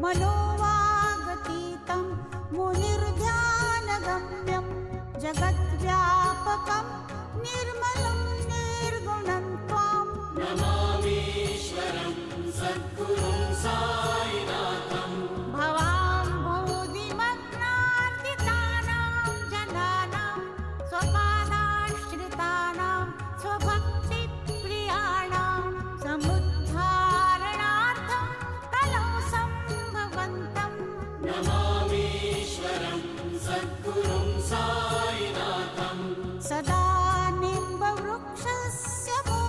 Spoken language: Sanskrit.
मनोवागतीतं मुनिर्ध्यानगम्यं जगद्व्यापकं निर्मलं निर्गुणं त्वां नमामीश्वरं सद्गुरुं साईनाथं। भवाम्भोधिमग्नार्दितानां जनानां स्वपादाश्रितानां स्वभक्तिप्रियाणां समुद्धारणार्थं कलौ सम्भवन्तम् नमामीश्वरं सद्गुरुं साईनाथं। सदा